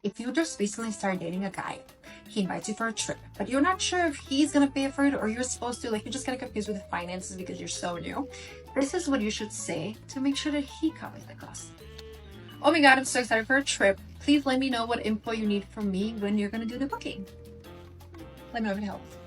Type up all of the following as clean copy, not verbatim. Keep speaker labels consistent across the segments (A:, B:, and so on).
A: If you just recently started dating a guy, he invites you for a trip, but you're not sure if he's gonna pay for it or you're supposed to, like you're just getting confused with the finances because you're so new, this is what you should say to make sure that he covers the cost. Oh my god, I'm so excited for a trip. Please let me know what info you need from me when you're gonna do the booking. Let me know if it helps.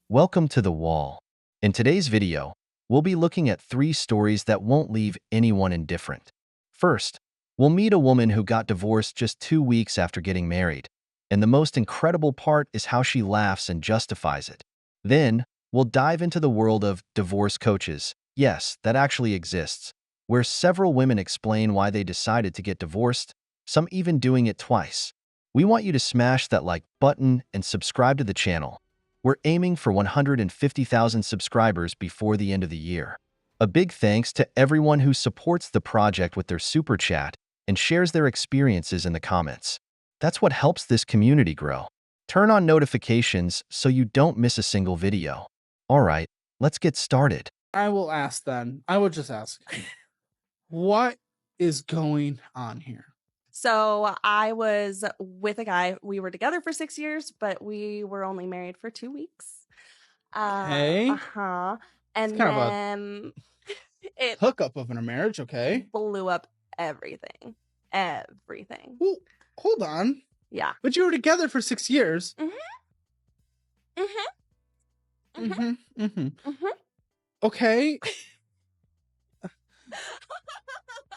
B: Welcome to The Wall. In today's video, we'll be looking at 3 stories that won't leave anyone indifferent. First, we'll meet a woman who got divorced just 2 weeks after getting married, and the most incredible part is how she laughs and justifies it. Then, we'll dive into the world of divorce coaches. Yes, that actually exists, where several women explain why they decided to get divorced, some even doing it twice. We want you to smash that like button and subscribe to the channel. We're aiming for 150,000 subscribers before the end of the year. A big thanks to everyone who supports the project with their super chat and shares their experiences in the comments. That's what helps this community grow. Turn on notifications so you don't miss a single video. All right, let's get started.
C: I will ask then. I will just ask. What is going on here?
D: So I was with a guy. We were together for 6 years, but we were only married for 2 weeks.
C: Okay.
D: And
C: kind of a
D: then it
C: Hookup of in a marriage, okay.
D: blew up everything. Everything.
C: Well, hold on.
D: Yeah.
C: But you were together for 6 years. Okay.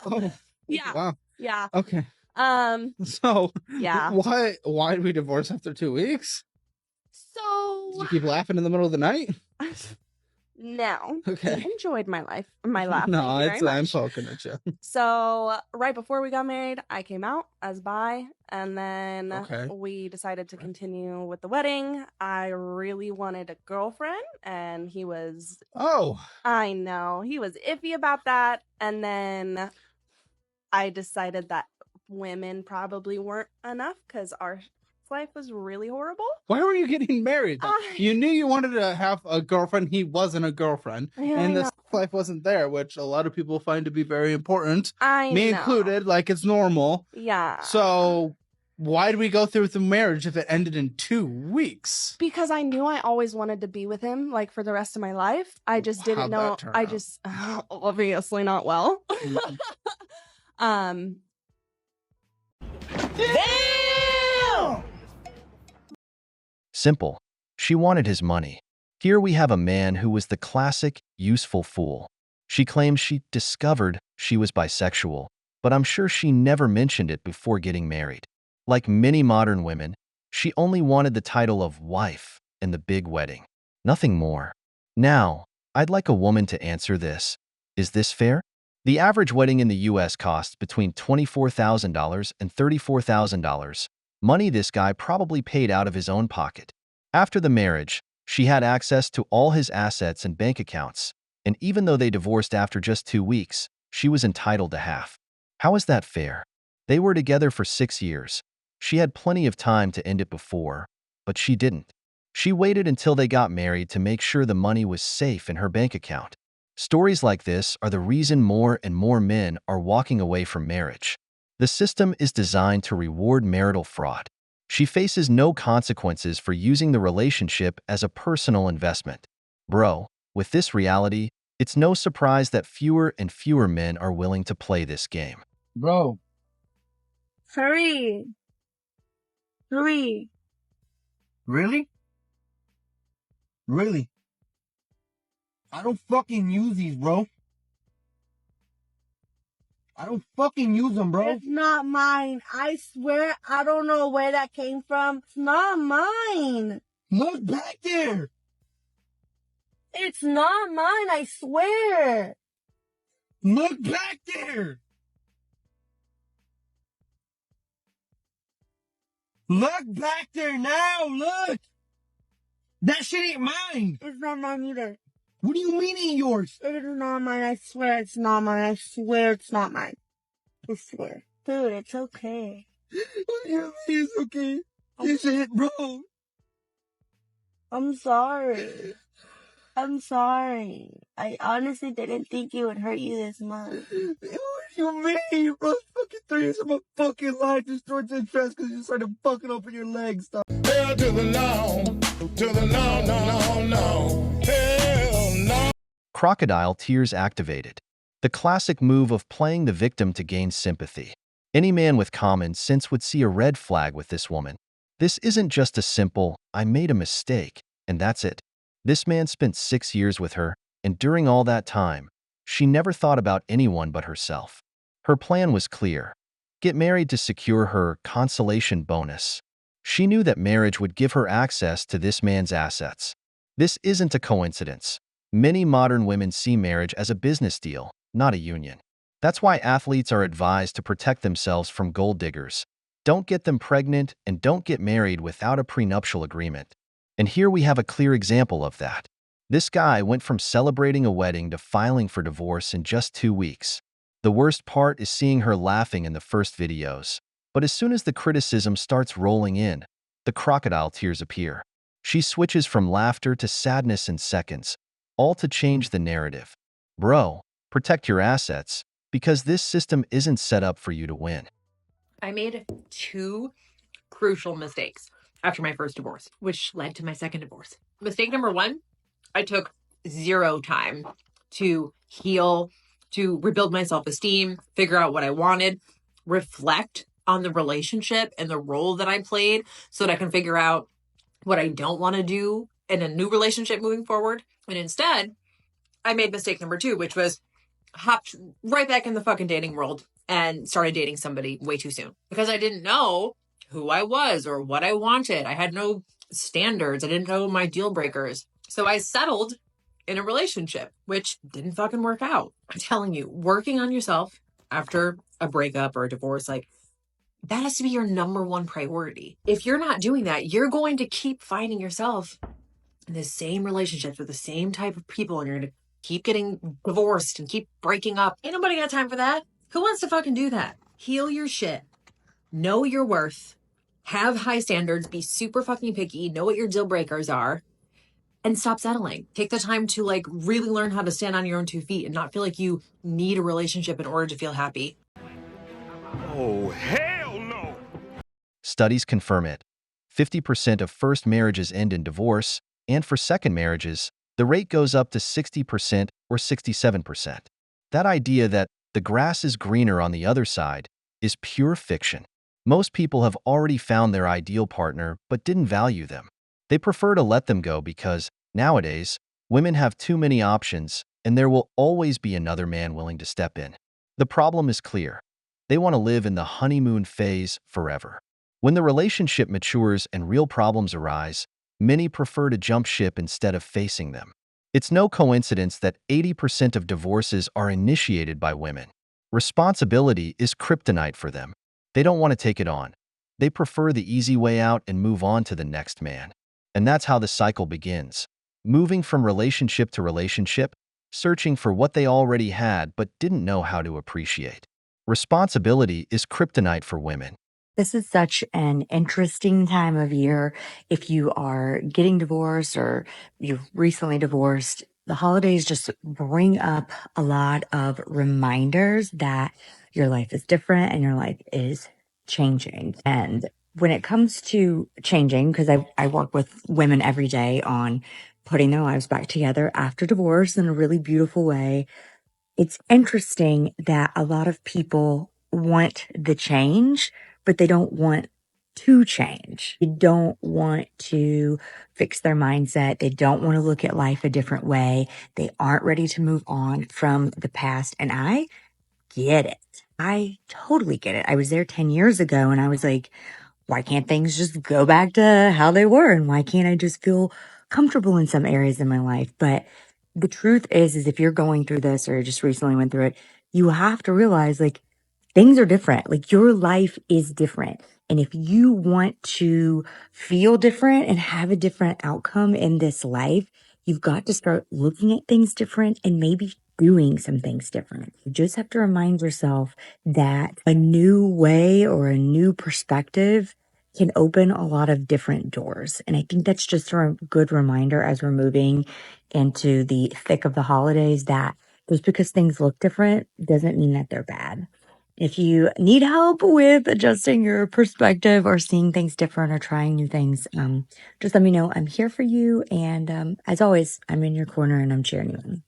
C: Oh.
D: Yeah.
C: Wow.
D: Yeah.
C: Okay. So
D: Yeah.
C: why did we divorce after 2 weeks? Did you
D: So
C: keep laughing in the middle of the night?
D: no.
C: Okay.
D: He enjoyed my laugh.
C: No,
D: Thank you
C: it's
D: very
C: I'm
D: much.
C: poking at you.
D: So right before we got married, I came out as bi, and then
C: Okay.
D: we decided to continue with the wedding. I really wanted a girlfriend, and he was,
C: Oh.
D: I know, he was iffy about that. And then I decided that women probably weren't enough because our life was really horrible.
C: Why were you getting married?
D: I-
C: You knew you wanted to have a girlfriend. He wasn't a girlfriend.
D: Yeah,
C: and
D: I
C: this life wasn't there, which a lot of people find to be very important.
D: I
C: Me
D: know.
C: included, like it's normal.
D: Yeah.
C: So why did we go through with the marriage if it ended in 2 weeks?
D: Because I knew I always wanted to be with him, like for the rest of my life. I just didn't
C: How'd
D: know.
C: that turn
D: I
C: out?
D: just obviously not well.
B: Simple. She wanted his money. Here we have a man who was the classic, useful fool. She claims she discovered she was bisexual, but I'm sure she never mentioned it before getting married. Like many modern women, she only wanted the title of wife and the big wedding. Nothing more. Now, I'd like a woman to answer this. Is this fair? The average wedding in the US costs between $24,000 and $34,000. Money this guy probably paid out of his own pocket. After the marriage, she had access to all his assets and bank accounts, and even though they divorced after just 2 weeks, she was entitled to half. How is that fair? They were together for 6 years. She had plenty of time to end it before, but she didn't. She waited until they got married to make sure the money was safe in her bank account. Stories like this are the reason more and more men are walking away from marriage. The system is designed to reward marital fraud. She faces no consequences for using the relationship as a personal investment. Bro, with this reality, it's no surprise that fewer and fewer men are willing to play this game.
C: Bro.
E: Hurry.
F: Really? Really? I don't fucking use these, bro. I don't fucking use them, bro.
E: It's not mine. I swear I don't know where that came from. It's not mine.
F: Look back there.
E: It's not mine, I swear.
F: Look back there. Look back there now. Look. That shit ain't mine.
E: It's not mine either.
F: What do you mean ain't yours?
E: It is not mine. I swear it's not mine. I swear it's not mine. I swear. Dude, it's okay.
F: What do you mean it's okay? This it, bro.
E: I'm sorry. I'm sorry. I honestly didn't think it would hurt you this much.
F: What do you mean, bro? Fucking 3 years of my fucking life destroyed to the trash because you started fucking open your legs, dog.
G: Hell to the no, no, no, no. Hell no.
B: Crocodile tears activated. The classic move of playing the victim to gain sympathy. Any man with common sense would see a red flag with this woman. This isn't just a simple, I made a mistake, and that's it. This man spent 6 years with her, and during all that time, she never thought about anyone but herself. Her plan was clear. Get married to secure her consolation bonus. She knew that marriage would give her access to this man's assets. This isn't a coincidence. Many modern women see marriage as a business deal, not a union. That's why athletes are advised to protect themselves from gold diggers. Don't get them pregnant and don't get married without a prenuptial agreement. And here we have a clear example of that. This guy went from celebrating a wedding to filing for divorce in just 2 weeks. The worst part is seeing her laughing in the first videos. But as soon as the criticism starts rolling in, the crocodile tears appear. She switches from laughter to sadness in seconds, all to change the narrative. Bro, protect your assets, because this system isn't set up for you to win.
H: I made 2 crucial mistakes after my first divorce, which led to my second divorce. Mistake number 1, I took 0 time to heal, to rebuild my self-esteem, figure out what I wanted, reflect on the relationship and the role that I played so that I can figure out what I don't want to do in a new relationship moving forward. And instead, I made mistake number 2, which was hopped right back in the fucking dating world and started dating somebody way too soon because I didn't know who I was or what I wanted. I had no standards. I didn't know my deal breakers. So I settled in a relationship, which didn't fucking work out. I'm telling you, working on yourself after a breakup or a divorce, like, that has to be your number 1 priority. If you're not doing that, you're going to keep finding yourself in the same relationships with the same type of people, and you're going to keep getting divorced and keep breaking up. Ain't nobody got time for that. Who wants to fucking do that? Heal your shit. Know your worth. Have high standards. Be super fucking picky. Know what your deal breakers are. And stop settling. Take the time to really learn how to stand on your own 2 feet and not feel like you need a relationship in order to feel happy.
G: Oh, hell no.
B: Studies confirm it. 50% of first marriages end in divorce, and for second marriages, the rate goes up to 60% or 67%. That idea that the grass is greener on the other side is pure fiction. Most people have already found their ideal partner but didn't value them. They prefer to let them go because, nowadays, women have too many options and there will always be another man willing to step in. The problem is clear. They want to live in the honeymoon phase forever. When the relationship matures and real problems arise, many prefer to jump ship instead of facing them. It's no coincidence that 80% of divorces are initiated by women. Responsibility is kryptonite for them. They don't want to take it on. They prefer the easy way out and move on to the next man. And that's how the cycle begins. Moving from relationship to relationship, searching for what they already had but didn't know how to appreciate. Responsibility is kryptonite for women.
I: This is such an interesting time of year. If you are getting divorced or you've recently divorced, the holidays just bring up a lot of reminders that your life is different and your life is changing. And when it comes to changing, because I work with women every day on putting their lives back together after divorce in a really beautiful way, it's interesting that a lot of people want the change, but they don't want to change. They don't want to fix their mindset. They don't want to look at life a different way. They aren't ready to move on from the past. And I get it. I totally get it. I was there 10 years ago and I was like, why can't things just go back to how they were? And why can't I just feel comfortable in some areas in my life? But the truth is if you're going through this or just recently went through it, you have to realize things are different. Your life is different. And if you want to feel different and have a different outcome in this life, you've got to start looking at things different and maybe doing some things different. You just have to remind yourself that a new way or a new perspective can open a lot of different doors. And I think that's just a good reminder as we're moving into the thick of the holidays that just because things look different doesn't mean that they're bad. If you need help with adjusting your perspective or seeing things different or trying new things, just let me know. I'm here for you. And as always, I'm in your corner and I'm cheering you on.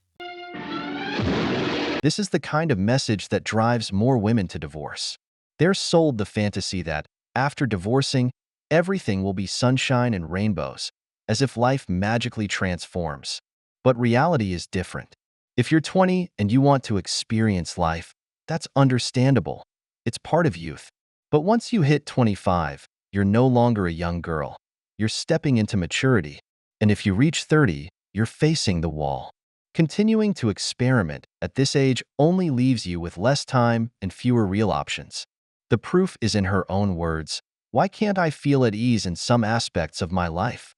B: This is the kind of message that drives more women to divorce. They're sold the fantasy that, after divorcing, everything will be sunshine and rainbows, as if life magically transforms. But reality is different. If you're 20 and you want to experience life, that's understandable. It's part of youth. But once you hit 25, you're no longer a young girl. You're stepping into maturity. And if you reach 30, you're facing the wall. Continuing to experiment at this age only leaves you with less time and fewer real options. The proof is in her own words. Why can't I feel at ease in some aspects of my life?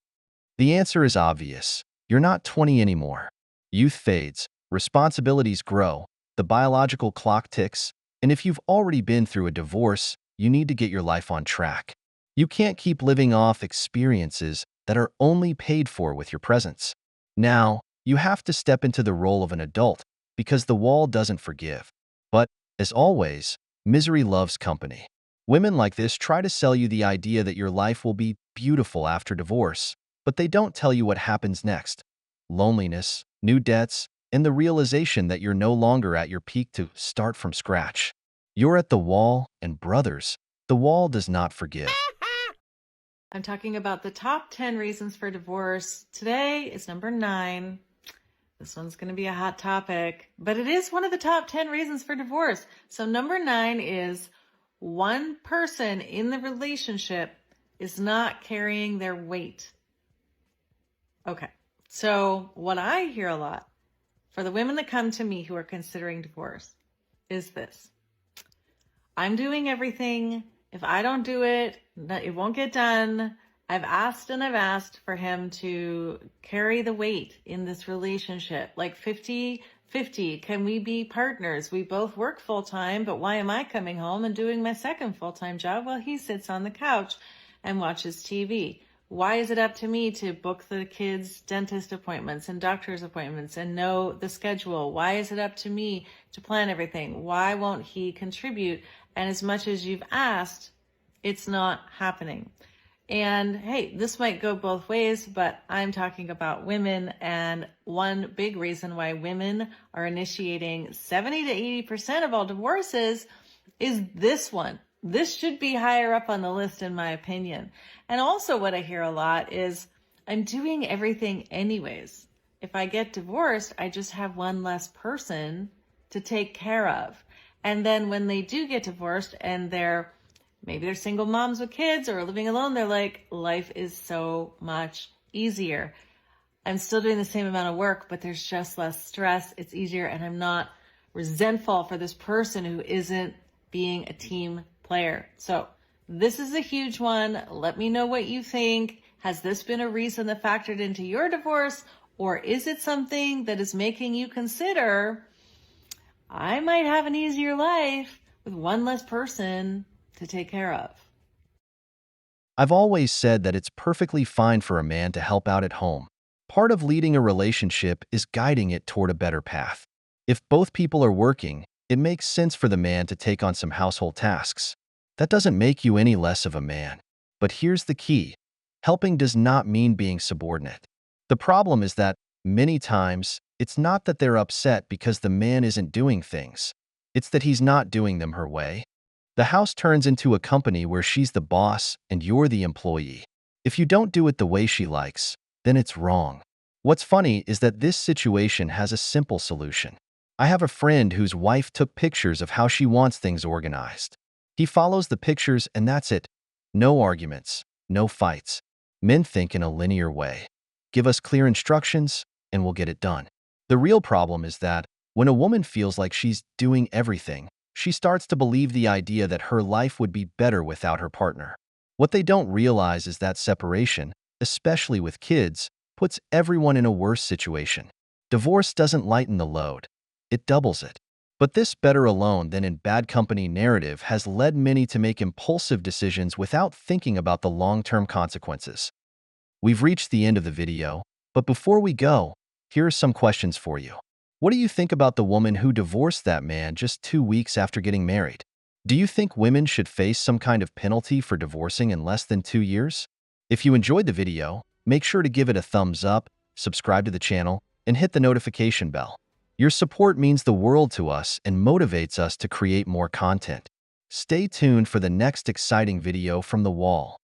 B: The answer is obvious. You're not 20 anymore. Youth fades, responsibilities grow, the biological clock ticks, and if you've already been through a divorce, you need to get your life on track. You can't keep living off experiences that are only paid for with your presence. Now, you have to step into the role of an adult because the wall doesn't forgive. But, as always, misery loves company. Women like this try to sell you the idea that your life will be beautiful after divorce, but they don't tell you what happens next. Loneliness, new debts, and the realization that you're no longer at your peak to start from scratch. You're at the wall, and brothers, the wall does not forgive.
J: I'm talking about the top 10 reasons for divorce. Today is number 9. This one's going to be a hot topic, but it is one of the top 10 reasons for divorce. So number 9 is one person in the relationship is not carrying their weight. Okay. So what I hear a lot for the women that come to me who are considering divorce is this. I'm doing everything. If I don't do it, it won't get done. I've asked and I've asked for him to carry the weight in this relationship, like 50-50. Can we be partners? We both work full time, but why am I coming home and doing my second full-time job while he sits on the couch and watches TV? Why is it up to me to book the kids' dentist appointments and doctor's appointments and know the schedule? Why is it up to me to plan everything? Why won't he contribute? And as much as you've asked, it's not happening. And hey, this might go both ways, but I'm talking about women. And one big reason why women are initiating 70 to 80% of all divorces is this one. This should be higher up on the list, in my opinion. And also what I hear a lot is, I'm doing everything anyways. If I get divorced, I just have one less person to take care of. And then when they do get divorced and maybe they're single moms with kids or living alone, they're like, life is so much easier. I'm still doing the same amount of work, but there's just less stress. It's easier. And I'm not resentful for this person who isn't being a team player. So this is a huge one. Let me know what you think. Has this been a reason that factored into your divorce? Or is it something that is making you consider, I might have an easier life with one less person to take care of?
B: I've always said that it's perfectly fine for a man to help out at home. Part of leading a relationship is guiding it toward a better path. If both people are working, it makes sense for the man to take on some household tasks. That doesn't make you any less of a man. But here's the key. Helping does not mean being subordinate. The problem is that, many times, it's not that they're upset because the man isn't doing things. It's that he's not doing them her way. The house turns into a company where she's the boss and you're the employee. If you don't do it the way she likes, then it's wrong. What's funny is that this situation has a simple solution. I have a friend whose wife took pictures of how she wants things organized. He follows the pictures and that's it. No arguments, no fights. Men think in a linear way. Give us clear instructions and we'll get it done. The real problem is that when a woman feels like she's doing everything, she starts to believe the idea that her life would be better without her partner. What they don't realize is that separation, especially with kids, puts everyone in a worse situation. Divorce doesn't lighten the load. It doubles it. But this better alone than in bad company narrative has led many to make impulsive decisions without thinking about the long-term consequences. We've reached the end of the video, but before we go, here are some questions for you. What do you think about the woman who divorced that man just 2 weeks after getting married? Do you think women should face some kind of penalty for divorcing in less than 2 years? If you enjoyed the video, make sure to give it a thumbs up, subscribe to the channel, and hit the notification bell. Your support means the world to us and motivates us to create more content. Stay tuned for the next exciting video from The Wall.